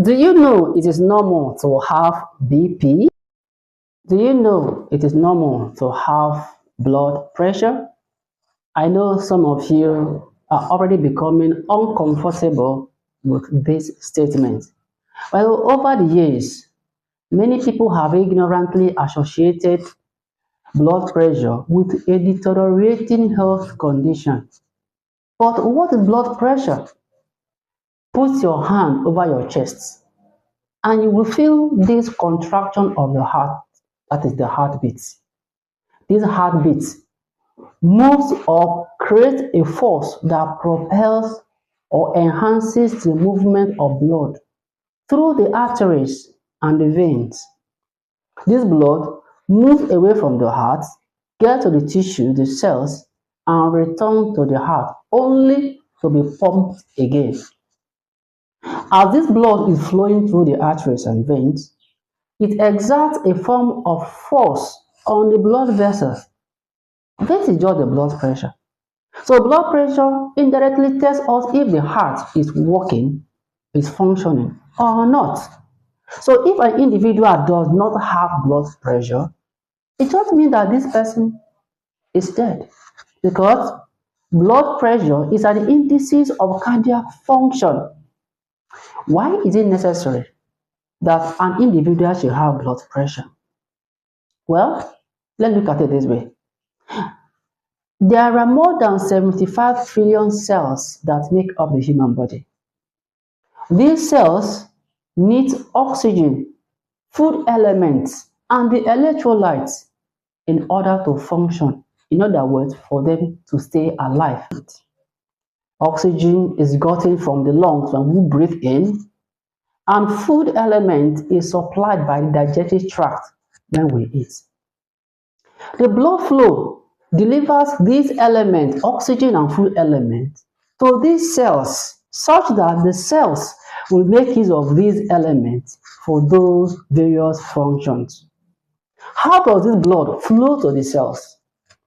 Do you know it is normal to have BP? Do you know it is normal to have blood pressure? I know some of you are already becoming uncomfortable with this statement. Well, over the years, many people have ignorantly associated blood pressure with a deteriorating health condition. But what is blood pressure? Put your hand over your chest and you will feel this contraction of the heart, that is the heartbeat. This heartbeat moves or creates a force that propels or enhances the movement of blood through the arteries and the veins. This blood moves away from the heart, gets to the tissue, the cells, and returns to the heart only to be pumped again. As this blood is flowing through the arteries and veins, it exerts a form of force on the blood vessels. This is just the blood pressure. So blood pressure indirectly tells us if the heart is working, is functioning or not. So if an individual does not have blood pressure, it just means that this person is dead, because blood pressure is an indices of cardiac function. Why is it necessary that an individual should have blood pressure? Well, let's look at it this way. There are more than 75 trillion cells that make up the human body. These cells need oxygen, food elements, and the electrolytes in order to function. In other words, for them to stay alive. Oxygen is gotten from the lungs when we breathe in, and food element is supplied by the digestive tract when we eat. The blood flow delivers these elements, oxygen and food elements, to these cells, such that the cells will make use of these elements for those various functions. How does this blood flow to the cells?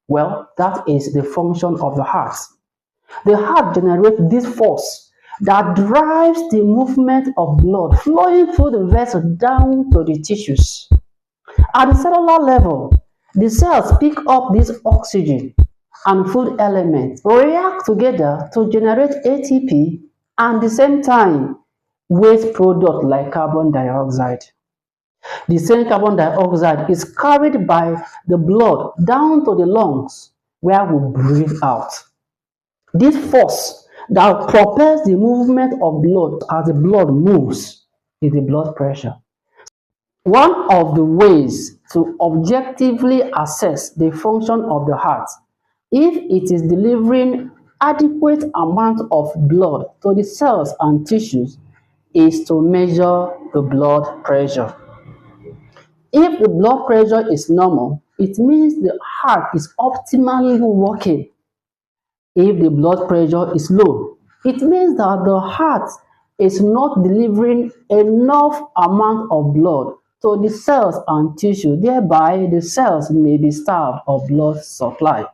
Well, that is the function of the heart. The heart generates this force that drives the movement of blood flowing through the vessel down to the tissues. At the cellular level, the cells pick up this oxygen and food elements, react together to generate ATP, and at the same time waste product like carbon dioxide. The same carbon dioxide is carried by the blood down to the lungs where we breathe out. This force that propels the movement of blood as the blood moves is the blood pressure. One of the ways to objectively assess the function of the heart, if it is delivering adequate amount of blood to the cells and tissues, is to measure the blood pressure. If the blood pressure is normal, it means the heart is optimally working. If the blood pressure is low, it means that the heart is not delivering enough amount of blood to the cells and tissue, thereby the cells may be starved of blood supply.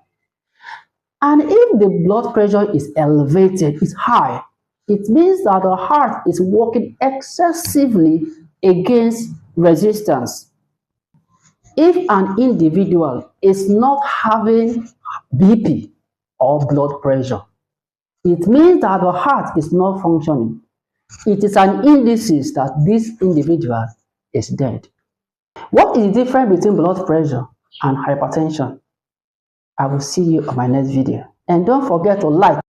And if the blood pressure is elevated, is high, it means that the heart is working excessively against resistance. If an individual is not having BP or blood pressure, it means that the heart is not functioning. It is an indices that this individual is dead. What is the difference between blood pressure and hypertension? I will see you on my next video. And don't forget to like,